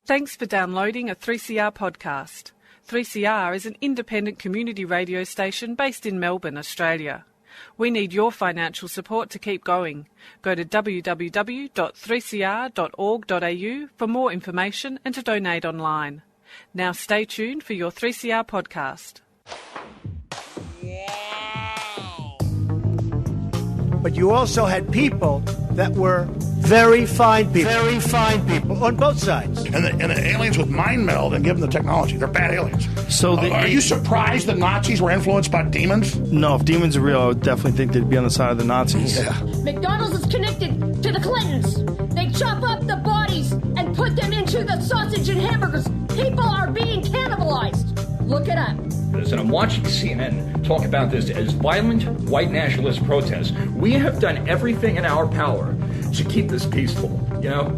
Thanks for downloading a 3CR podcast. 3CR is an independent community radio station based in Melbourne, Australia. We need your financial support to keep going. Go to www.3cr.org.au for more information and to donate online. Now stay tuned for your 3CR podcast. But you also had people that were very fine people on both sides. And the aliens with mind meld and give them the technology. They're bad aliens. So are you surprised the Nazis were influenced by demons? No, if demons are real, I would definitely think they'd be on the side of the Nazis. Yeah. McDonald's is connected to the Clintons. They chop up the bodies and put them into the sausage and hamburgers. People are being cannibalized. Look it up. And I'm watching CNN talk about this as violent white nationalist protests. We have done everything in our power to keep this peaceful, you know?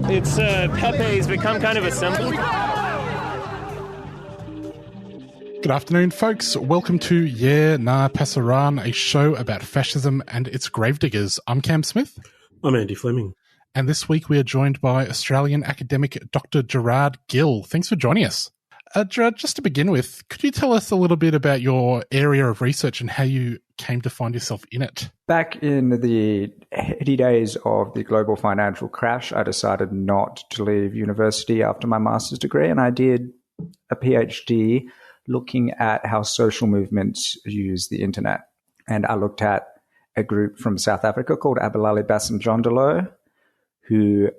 It's Pepe's become kind of a symbol. Good afternoon, folks. Welcome to Yeah Nah Pasaran, a show about fascism and its gravediggers. I'm Cam Smith. I'm Andy Fleming. And this week we are joined by Australian academic Dr. Gerard Gill. Thanks for joining us. Gerard, just to begin with, could you tell us a little bit about your area of research and how you came to find yourself in it? Back in the heady days of the global financial crash, I decided not to leave university after my master's degree, and I did a PhD looking at how social movements use the internet. And I looked at a group from South Africa called Abalali Basimjondolo, who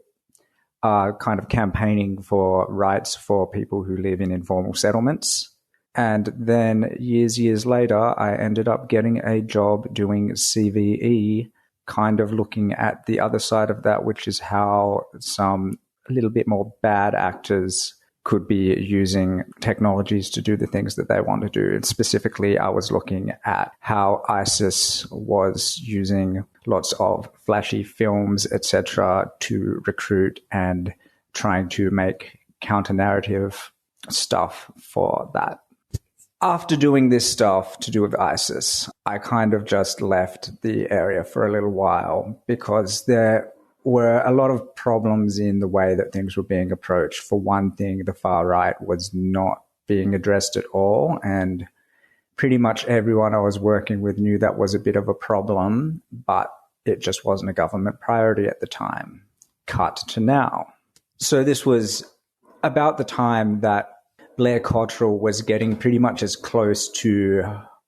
are kind of campaigning for rights for people who live in informal settlements. And then years later, I ended up getting a job doing CVE, kind of looking at the other side of that, which is how some a little bit more bad actors could be using technologies to do the things that they want to do. And specifically, I was looking at how ISIS was using lots of flashy films, etc., to recruit and trying to make counter-narrative stuff for that. After doing this stuff to do with ISIS, I kind of just left the area for a little while because there were a lot of problems in the way that things were being approached. For one thing, the far right was not being addressed at all, and pretty much everyone I was working with knew that was a bit of a problem, but it just wasn't a government priority at the time. Cut to now. So this was about the time that Blair Cottrell was getting pretty much as close to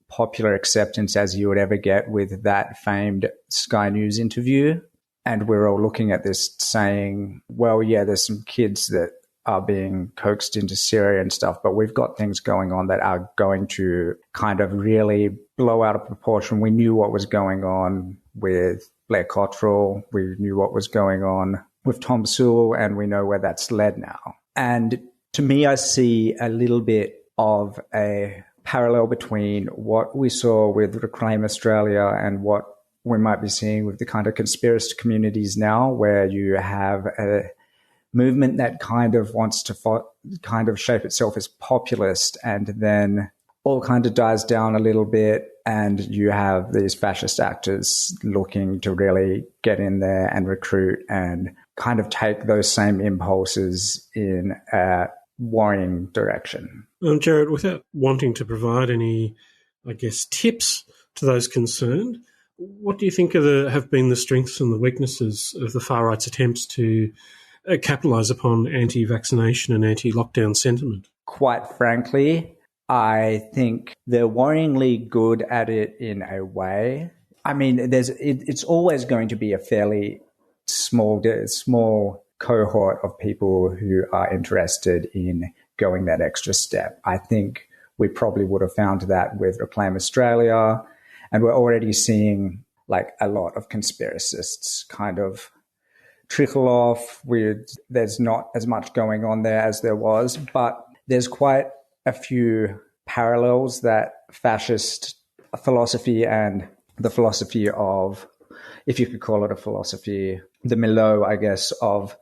popular acceptance as you would ever get with that famed Sky News interview. And we're all looking at this saying, well, yeah, there's some kids that are being coaxed into Syria and stuff, but we've got things going on that are going to kind of really blow out of proportion. We knew what was going on with Blair Cottrell. We knew what was going on with Tom Sewell, and we know where that's led now. And to me, I see a little bit of a parallel between what we saw with Reclaim Australia and what we might be seeing with the kind of conspiracist communities now, where you have a movement that kind of wants to kind of shape itself as populist, and then all kind of dies down a little bit, and you have these fascist actors looking to really get in there and recruit and kind of take those same impulses in a worrying direction. Gerard, without wanting to provide any, I guess, tips to those concerned, what do you think have been the strengths and the weaknesses of the far right's attempts to capitalise upon anti-vaccination and anti-lockdown sentiment? Quite frankly, I think they're worryingly good at it in a way. I mean, it's always going to be a fairly small cohort of people who are interested in going that extra step. I think we probably would have found that with Reclaim Australia. And we're already seeing like a lot of conspiracists kind of trickle off. There's not as much going on there as there was, but there's quite a few parallels that fascist philosophy and the philosophy of, if you could call it a philosophy, the milieu, I guess, of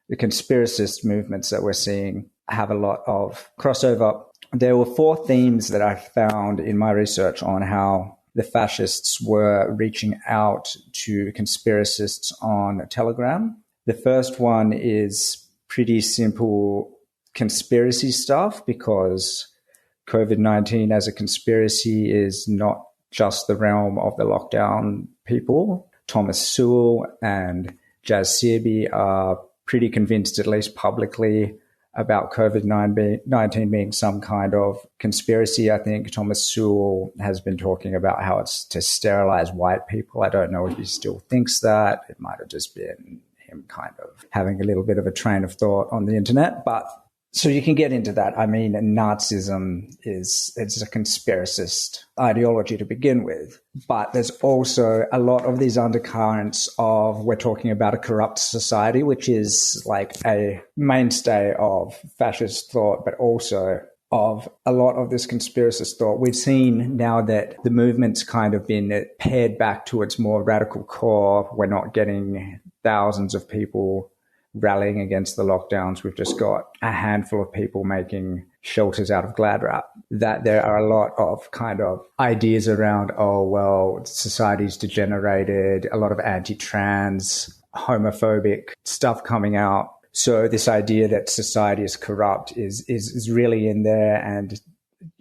the conspiracist movements that we're seeing have a lot of crossover. There were 4 themes that I found in my research on how the fascists were reaching out to conspiracists on Telegram. The first one is pretty simple conspiracy stuff, because COVID-19 as a conspiracy is not just the realm of the lockdown people. Thomas Sewell and Jazz Searby are pretty convinced, at least publicly, about COVID-19 being some kind of conspiracy. I think Thomas Sewell has been talking about how it's to sterilize white people. I don't know if he still thinks that. It might have just been him kind of having a little bit of a train of thought on the internet. But so you can get into that. I mean, Nazism it's a conspiracist ideology to begin with, but there's also a lot of these undercurrents of, we're talking about a corrupt society, which is like a mainstay of fascist thought, but also of a lot of this conspiracist thought. We've seen now that the movement's kind of been pared back to its more radical core. We're not getting thousands of people rallying against the lockdowns. We've just got a handful of people making shelters out of glad wrap. That there are a lot of kind of ideas around, oh, well, society's degenerated, a lot of anti-trans, homophobic stuff coming out. So this idea that society is corrupt is really in there and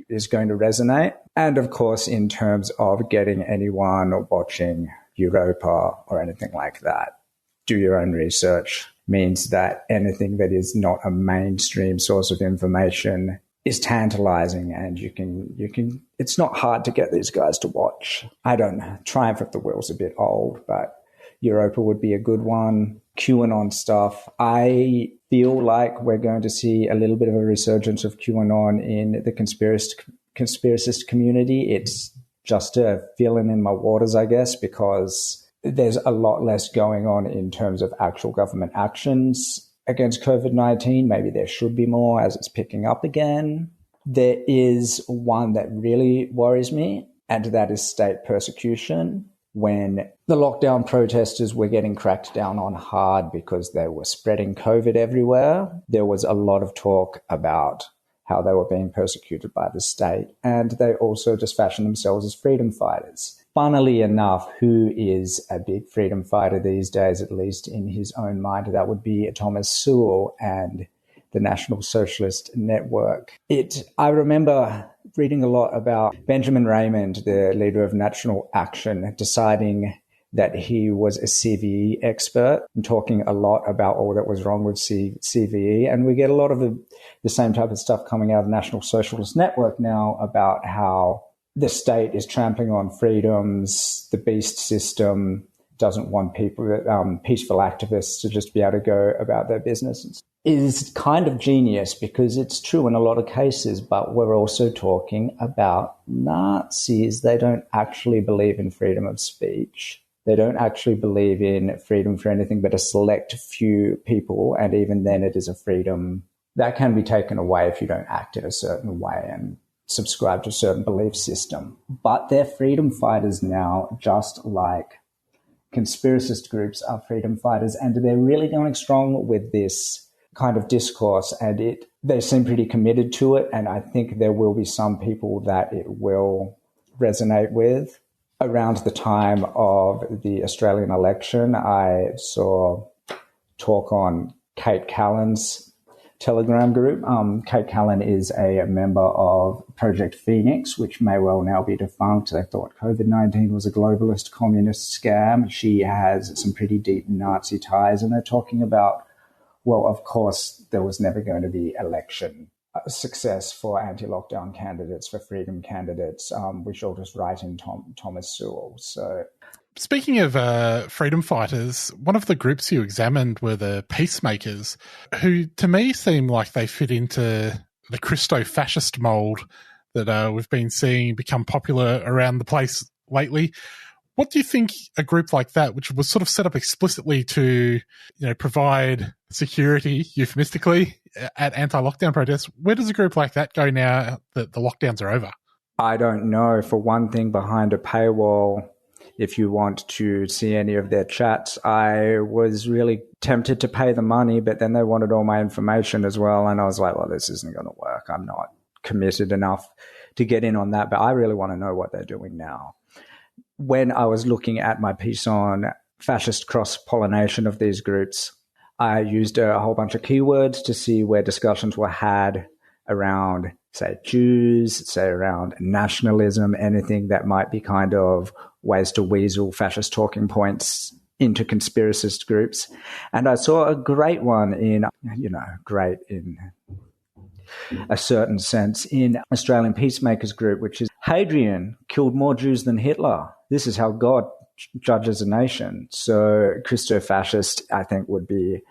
is going to resonate. And of course, in terms of getting anyone watching Europa or anything like that, do your own research. Means that anything that is not a mainstream source of information is tantalizing, and you can it's not hard to get these guys to watch. I don't know. Triumph of the Will's a bit old, but Europa would be a good one. QAnon stuff. I feel like we're going to see a little bit of a resurgence of QAnon in the conspiracist community. It's just a feeling in my waters, I guess, because there's a lot less going on in terms of actual government actions against COVID-19. Maybe there should be more as it's picking up again. There is one that really worries me, and that is state persecution. When the lockdown protesters were getting cracked down on hard because they were spreading COVID everywhere, there was a lot of talk about how they were being persecuted by the state, and they also just fashioned themselves as freedom fighters. Funnily enough, who is a big freedom fighter these days, at least in his own mind? That would be Thomas Sewell and the National Socialist Network. I remember reading a lot about Benjamin Raymond, the leader of National Action, deciding that he was a CVE expert and talking a lot about all that was wrong with CVE. And we get a lot of the same type of stuff coming out of the National Socialist Network now about how the state is trampling on freedoms. The beast system doesn't want people, peaceful activists, to just be able to go about their business. It is kind of genius because it's true in a lot of cases, but we're also talking about Nazis. They don't actually believe in freedom of speech. They don't actually believe in freedom for anything but a select few people. And even then, it is a freedom that can be taken away if you don't act in a certain way and subscribe to a certain belief system. But they're freedom fighters now, just like conspiracist groups are freedom fighters. And they're really going strong with this kind of discourse, and they seem pretty committed to it. And I think there will be some people that it will resonate with. Around the time of the Australian election, I saw talk on Kate Callan's Telegram group. Kate Callan is a member of Project Phoenix, which may well now be defunct. They thought COVID-19 was a globalist communist scam. She has some pretty deep Nazi ties, and they're talking about, well, of course, there was never going to be election success for anti-lockdown candidates, for freedom candidates. We shall just write in Thomas Sewell. So, speaking of freedom fighters, one of the groups you examined were the peacemakers, who to me seem like they fit into the Christo-fascist mold that we've been seeing become popular around the place lately. What do you think a group like that, which was sort of set up explicitly to, provide security, euphemistically, at anti-lockdown protests, where does a group like that go now that the lockdowns are over? I don't know. For one thing, behind a paywall, if you want to see any of their chats, I was really tempted to pay the money, but then they wanted all my information as well. And I was like, well, this isn't going to work. I'm not committed enough to get in on that, but I really want to know what they're doing now. When I was looking at my piece on fascist cross-pollination of these groups, I used a whole bunch of keywords to see where discussions were had around, say, Jews, say, around nationalism, anything that might be kind of ways to weasel fascist talking points into conspiracist groups. And I saw a great one in, great in a certain sense, in Australian Peacemakers group, which is Hadrian killed more Jews than Hitler. This is how God judges a nation. So Christo-fascist, I think, would be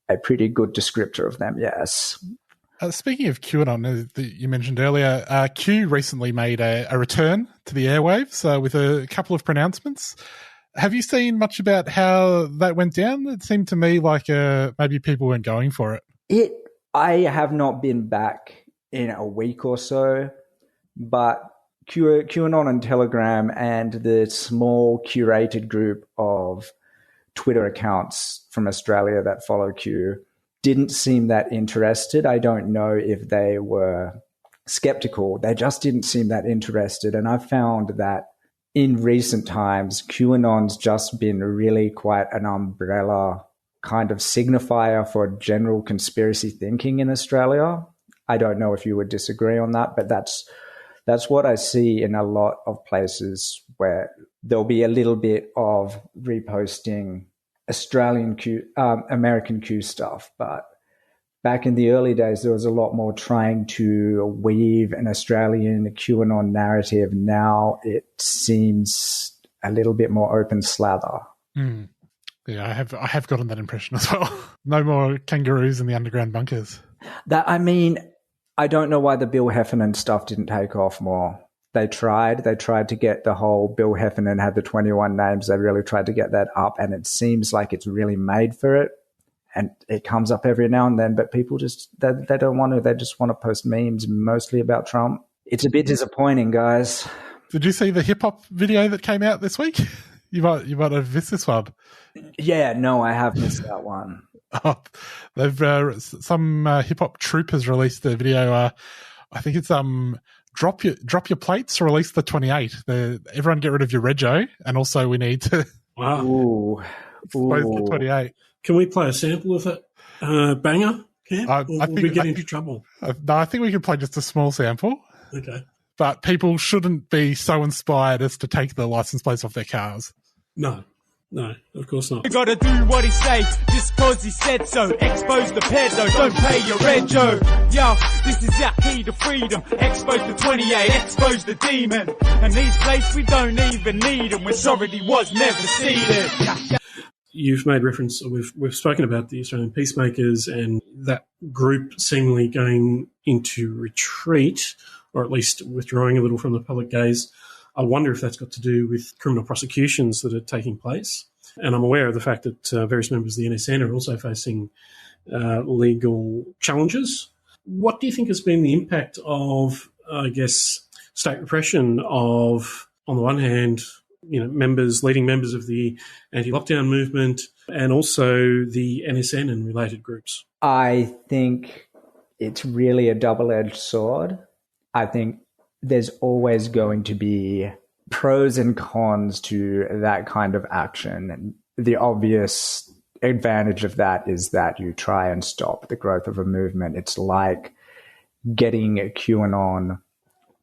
a pretty good descriptor of them, yes. Speaking of QAnon, that you mentioned earlier, Q recently made a return to the airwaves with a couple of pronouncements. Have you seen much about how that went down? It seemed to me like maybe people weren't going for it. I have not been back in a week or so, but QAnon and Telegram and the small curated group of Twitter accounts from Australia that follow Q didn't seem that interested. I don't know if they were skeptical. They just didn't seem that interested. And I found that in recent times, QAnon's just been really quite an umbrella kind of signifier for general conspiracy thinking in Australia. I don't know if you would disagree on that, but that's what I see in a lot of places where there'll be a little bit of reposting American Q stuff. But back in the early days, there was a lot more trying to weave an Australian QAnon narrative. Now it seems a little bit more open slather. Mm. Yeah, I have gotten that impression as well. No more kangaroos in the underground bunkers. I don't know why the Bill Heffernan stuff didn't take off more. They tried to get the whole Bill Heffernan had the 21 names. They really tried to get that up, and it seems like it's really made for it. And it comes up every now and then, but people just, they don't want to. They just want to post memes mostly about Trump. It's a bit disappointing, guys. Did you see the hip-hop video that came out this week? You might have missed this one. Yeah, no, I have missed that one. Oh, they've some hip-hop troupe has released a video. I think it's drop your plates, release the 28. Everyone get rid of your rego, and also we need to expose the 28. Can we play a sample of that banger, Cam? I think we get into trouble? No, I think we can play just a small sample. Okay. But people shouldn't be so inspired as to take the license plates off their cars. No, of course not. You gotta do what he say, just cause he said so. Expose the pedo, don't pay your rego. Yo, this is our key to freedom. Expose the 28, expose the demon. And these places we don't even need them when sovereignty was never ceded. You've made reference, we've spoken about the Australian Peacemakers and that group seemingly going into retreat, or at least withdrawing a little from the public gaze. I wonder if that's got to do with criminal prosecutions that are taking place. And I'm aware of the fact that various members of the NSN are also facing legal challenges. What do you think has been the impact of, state repression of, on the one hand, leading members of the anti-lockdown movement and also the NSN and related groups? I think it's really a double-edged sword. I think there's always going to be pros and cons to that kind of action. And the obvious advantage of that is that you try and stop the growth of a movement. It's like getting QAnon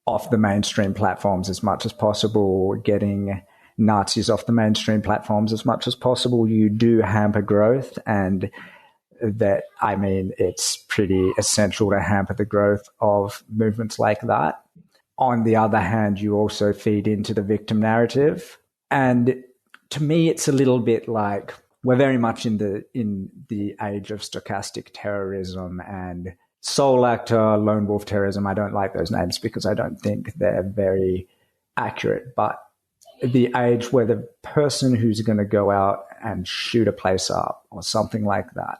off the mainstream platforms as much as possible, getting Nazis off the mainstream platforms as much as possible. You do hamper growth, and it's pretty essential to hamper the growth of movements like that. On the other hand, you also feed into the victim narrative. And to me, it's a little bit like we're very much in the age of stochastic terrorism and soul actor, lone wolf terrorism. I don't like those names because I don't think they're very accurate. But the age where the person who's going to go out and shoot a place up or something like that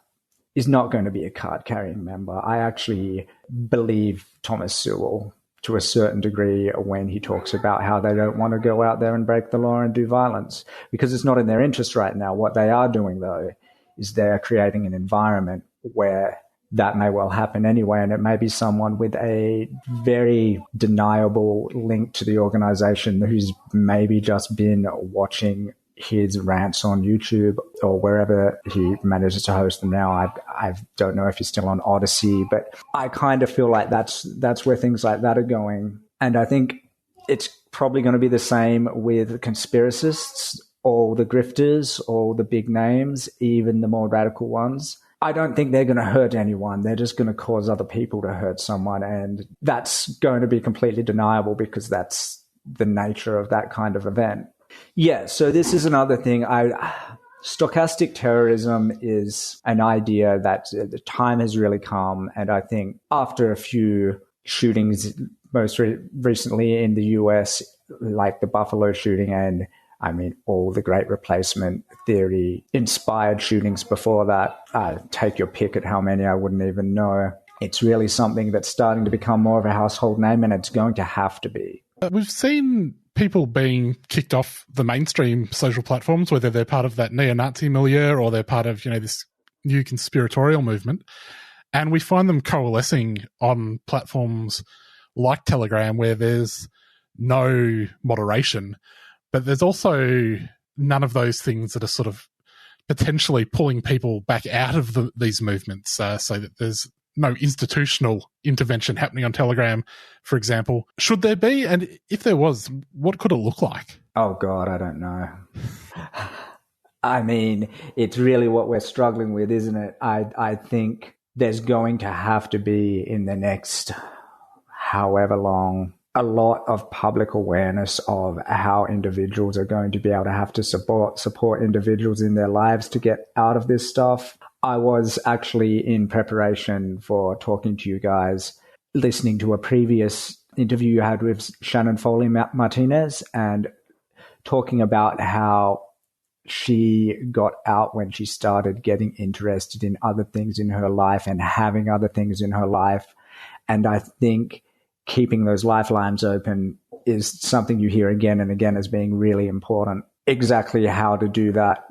is not going to be a card-carrying member. I actually believe Thomas Sewell to a certain degree when he talks about how they don't want to go out there and break the law and do violence because it's not in their interest right now. What they are doing, though, is they're creating an environment where that may well happen anyway, and it may be someone with a very deniable link to the organization who's maybe just been watching his rants on YouTube or wherever he manages to host them now. I don't know if he's still on Odyssey, but I kind of feel like that's where things like that are going. And I think it's probably going to be the same with conspiracists, all the grifters, all the big names, even the more radical ones. I don't think they're going to hurt anyone. They're just going to cause other people to hurt someone. And that's going to be completely deniable because that's the nature of that kind of event. Yeah, so this is another thing. Stochastic terrorism is an idea that the time has really come. And I think after a few shootings, most recently in the US, like the Buffalo shooting and all the Great Replacement Theory inspired shootings before that. Take your pick at how many, I wouldn't even know. It's really something that's starting to become more of a household name, and it's going to have to be. We've seen people being kicked off the mainstream social platforms, whether they're part of that neo-Nazi milieu or they're part of, this new conspiratorial movement. And we find them coalescing on platforms like Telegram, where there's no moderation. But there's also none of those things that are sort of potentially pulling people back out of these movements, so that there's no institutional intervention happening on Telegram, for example. Should there be? And if there was, what could it look like? Oh, God, I don't know. It's really what we're struggling with, isn't it? I think there's going to have to be, in the next however long, a lot of public awareness of how individuals are going to be able to have to support individuals in their lives to get out of this stuff. I was actually, in preparation for talking to you guys, listening to a previous interview you had with Shannon Foley Martinez and talking about how she got out when she started getting interested in other things in her life and having other things in her life. And I think keeping those lifelines open is something you hear again and again as being really important. Exactly how to do that,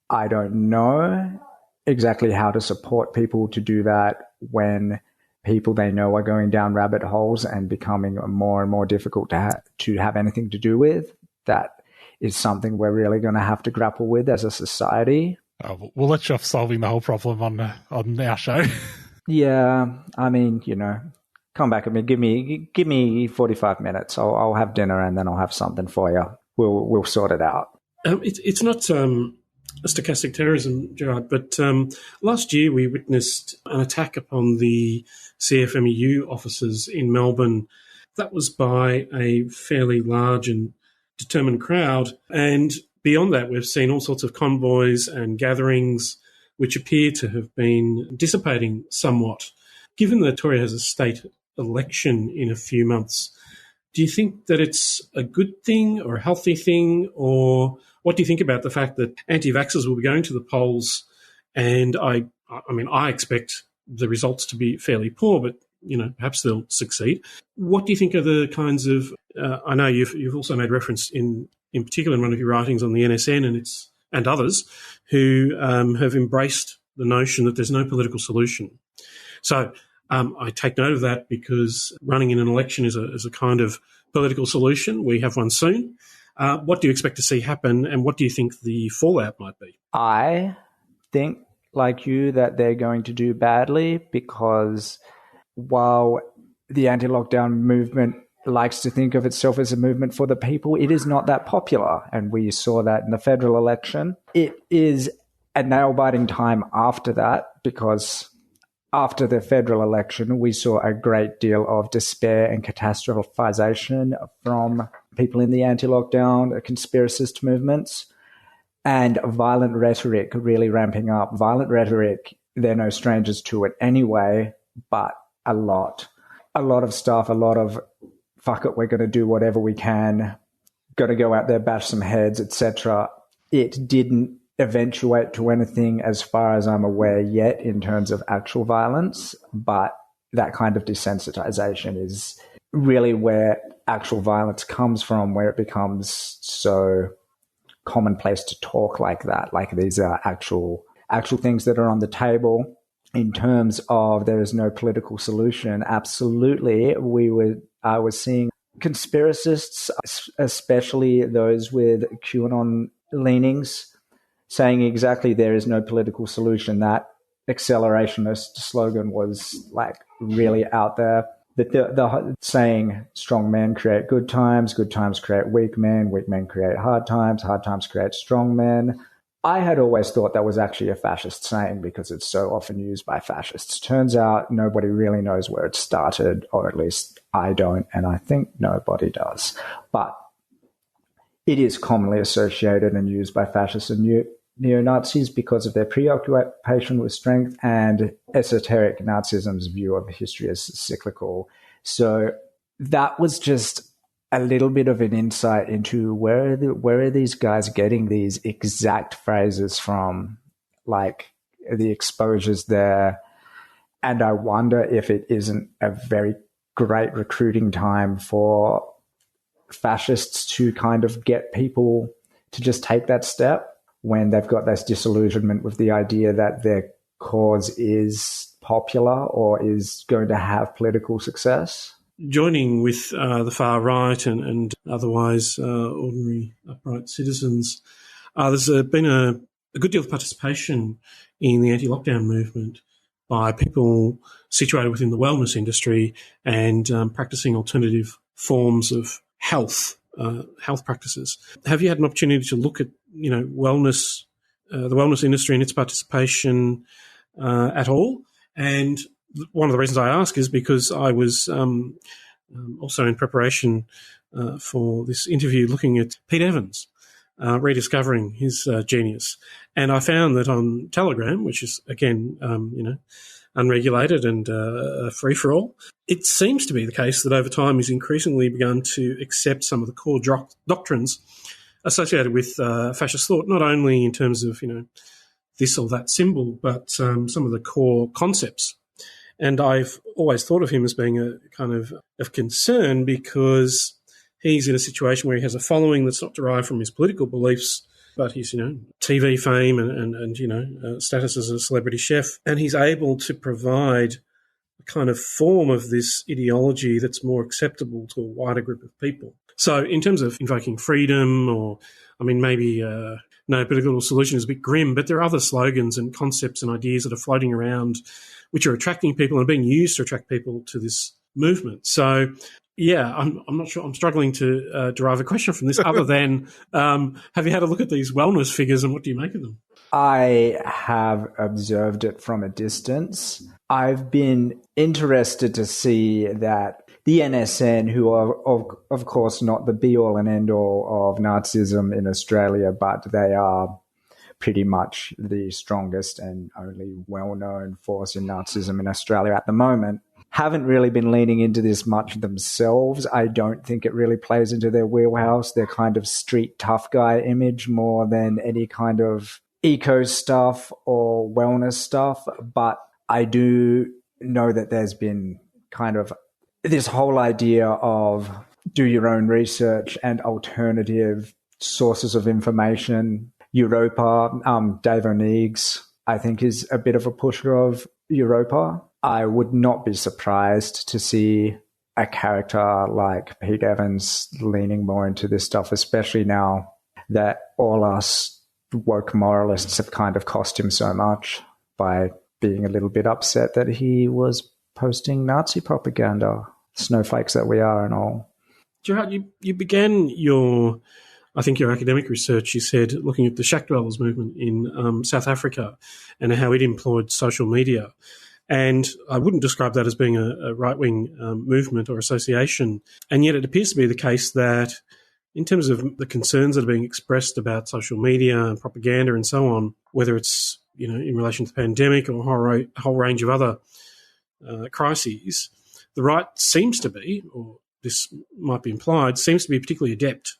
I don't know. Exactly how to support people to do that when people they know are going down rabbit holes and becoming more and more difficult to have anything to do with. That is something we're really going to have to grapple with as a society. Oh, we'll let you off solving the whole problem on our show. Yeah, come back at me. Give me 45 minutes. I'll have dinner and then I'll have something for you. We'll sort it out. It's not stochastic terrorism, Gerard, but last year we witnessed an attack upon the CFMEU offices in Melbourne. That was by a fairly large and determined crowd. And beyond that, we've seen all sorts of convoys and gatherings which appear to have been dissipating somewhat. Given that Victoria has a state election in a few months, do you think that it's a good thing or a healthy thing? Or what do you think about the fact that anti-vaxxers will be going to the polls? And I expect the results to be fairly poor, but perhaps they'll succeed. What do you think are the kinds of? I know you've also made reference in particular in one of your writings on the NSN and others who have embraced the notion that there's no political solution. So I take note of that because running in an election is a kind of political solution. We have one soon. What do you expect to see happen, and what do you think the fallout might be? I think, like you, that they're going to do badly because while the anti-lockdown movement likes to think of itself as a movement for the people, it is not that popular. And we saw that in the federal election. It is a nail-biting time after that because after the federal election, we saw a great deal of despair and catastrophization from people in the anti-lockdown, conspiracist movements, and violent rhetoric really ramping up. Violent rhetoric, they're no strangers to it anyway, but a lot of stuff, a lot of fuck it, we're going to do whatever we can, got to go out there, bash some heads, etc. It didn't eventuate to anything as far as I'm aware yet in terms of actual violence, but that kind of desensitization is really where actual violence comes from, where it becomes so commonplace to talk like that, like these are actual things that are on the table. In terms of there is no political solution, absolutely. I was seeing conspiracists, especially those with QAnon leanings, saying exactly there is no political solution. That accelerationist slogan was like really out there. The saying strong men create good times create weak men create hard times create strong men. I had always thought that was actually a fascist saying because it's so often used by fascists. Turns out nobody really knows where it started, or at least I don't, and I think nobody does. But it is commonly associated and used by fascists and neo-Nazis because of their preoccupation with strength and esoteric Nazism's view of history as cyclical. So that was just a little bit of an insight into where are these guys getting these exact phrases from, like the exposures there. And I wonder if it isn't a very great recruiting time for fascists to kind of get people to just take that step when they've got this disillusionment with the idea that their cause is popular or is going to have political success. Joining with the far right and otherwise ordinary upright citizens, there's been a good deal of participation in the anti-lockdown movement by people situated within the wellness industry and practicing alternative forms of health practices. Have you had an opportunity to look at wellness, the wellness industry and its participation at all? And one of the reasons I ask is because I was also in preparation for this interview looking at Pete Evans, rediscovering his genius. And I found that on Telegram, which is, again, unregulated and free-for-all, it seems to be the case that over time he's increasingly begun to accept some of the core doctrines associated with fascist thought, not only in terms of, this or that symbol, but some of the core concepts. And I've always thought of him as being a kind of concern because he's in a situation where he has a following that's not derived from his political beliefs, but his, TV fame and status as a celebrity chef. And he's able to provide a kind of form of this ideology that's more acceptable to a wider group of people. So in terms of invoking freedom maybe no political solution is a bit grim, but there are other slogans and concepts and ideas that are floating around which are attracting people and being used to attract people to this movement. So, yeah, I'm not sure. I'm struggling to derive a question from this other than have you had a look at these wellness figures and what do you make of them? I have observed it from a distance. I've been interested to see that the NSN, who are, of course, not the be-all and end-all of Nazism in Australia, but they are pretty much the strongest and only well-known force in Nazism in Australia at the moment, haven't really been leaning into this much themselves. I don't think it really plays into their wheelhouse, their kind of street tough guy image more than any kind of eco stuff or wellness stuff. But I do know that there's been kind of this whole idea of do your own research and alternative sources of information. Europa, Dave O'Neig's, I think, is a bit of a pusher of Europa. I would not be surprised to see a character like Pete Evans leaning more into this stuff, especially now that all us woke moralists have kind of cost him so much by being a little bit upset that he was posting Nazi propaganda, snowflakes that we are and all. Gerard, you began your academic research, you said, looking at the shack dwellers movement in South Africa and how it employed social media. And I wouldn't describe that as being a right-wing movement or association. And yet it appears to be the case that in terms of the concerns that are being expressed about social media and propaganda and so on, whether it's in relation to the pandemic or a whole range of other crises, the right seems to be, or this might be implied, seems to be particularly adept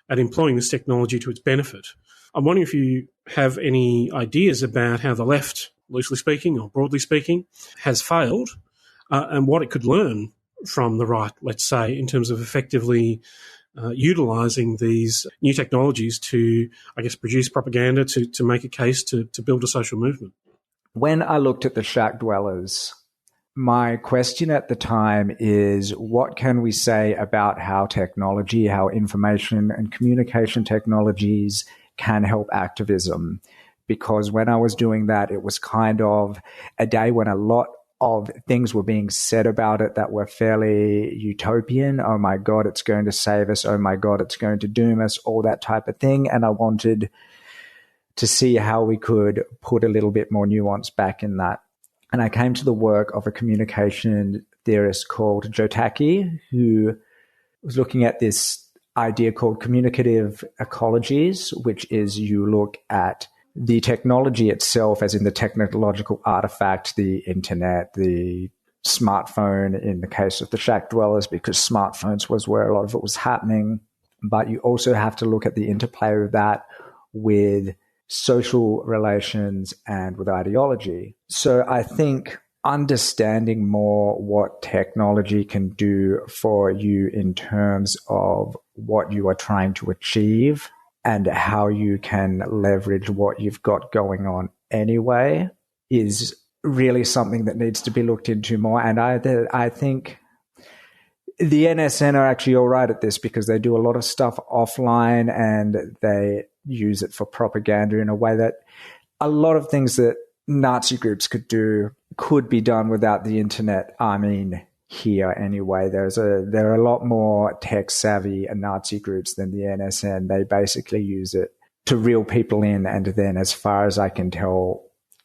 at employing this technology to its benefit. I'm wondering if you have any ideas about how the left, loosely speaking or broadly speaking, has failed and what it could learn from the right, let's say, in terms of effectively utilising these new technologies to, I guess, produce propaganda to make a case to build a social movement. When I looked at the shack dwellers, my question at the time is, what can we say about how technology, how information and communication technologies can help activism. Because when I was doing that, it was kind of a day when a lot of things were being said about it that were fairly utopian. Oh my God, it's going to save us. Oh my God, it's going to doom us, all that type of thing. And I wanted to see how we could put a little bit more nuance back in that. And I came to the work of a communication theorist called Joe Taki, who was looking at this idea called communicative ecologies, which is you look at the technology itself, as in the technological artifact, the internet, the smartphone in the case of the shack dwellers, because smartphones was where a lot of it was happening. But you also have to look at the interplay of that with social relations and with ideology. So I think understanding more what technology can do for you in terms of what you are trying to achieve and how you can leverage what you've got going on anyway is really something that needs to be looked into more. And I think the NSN are actually all right at this because they do a lot of stuff offline and they use it for propaganda in a way that a lot of things that Nazi groups could do could be done without the internet. I mean, here anyway, there are a lot more tech savvy Nazi groups than the NSN. They basically use it to reel people in and then, as far as I can tell,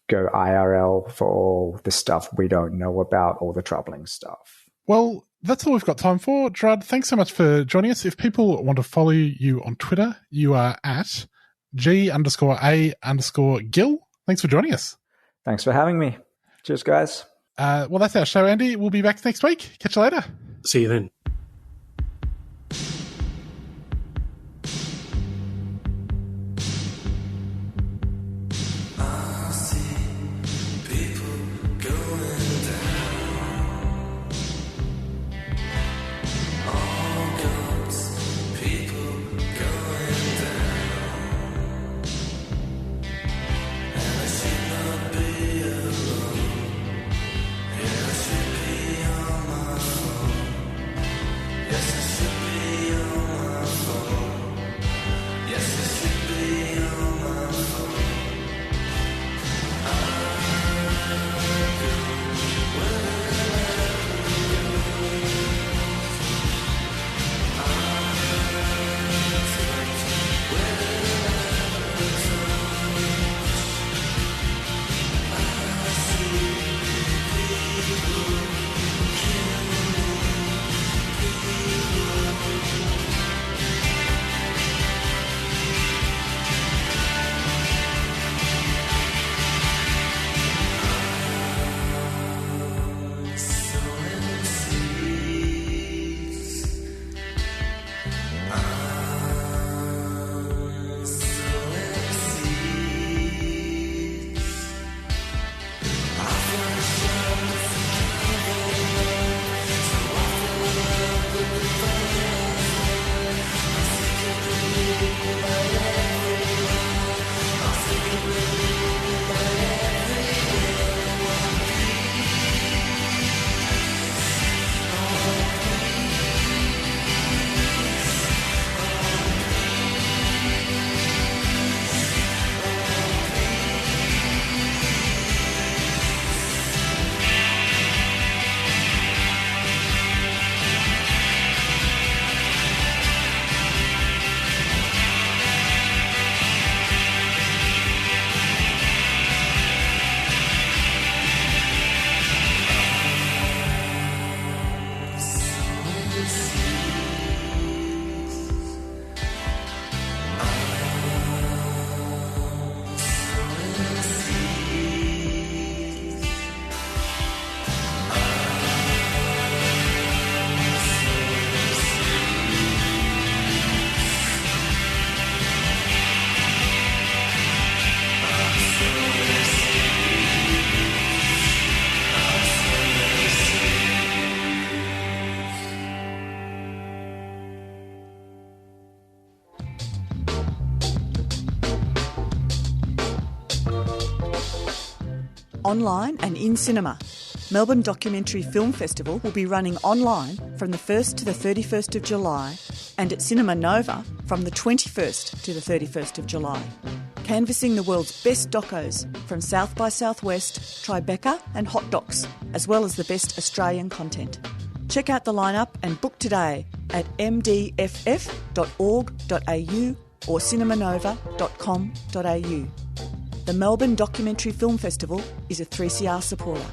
go IRL for all the stuff we don't know about, all the troubling stuff. Well, that's all we've got time for. Gerard, thanks so much for joining us. If people want to follow you on Twitter, you are at G_A_Gill. Thanks for joining us. Thanks for having me. Cheers, guys. Well, that's our show, Andy. We'll be back next week. Catch you later. See you then. Online and in cinema. Melbourne Documentary Film Festival will be running online from the 1st to the 31st of July and at Cinema Nova from the 21st to the 31st of July. Canvassing the world's best docos from South by Southwest, Tribeca and Hot Docs, as well as the best Australian content. Check out the lineup and book today at mdff.org.au or cinemanova.com.au. The Melbourne Documentary Film Festival is a 3CR supporter.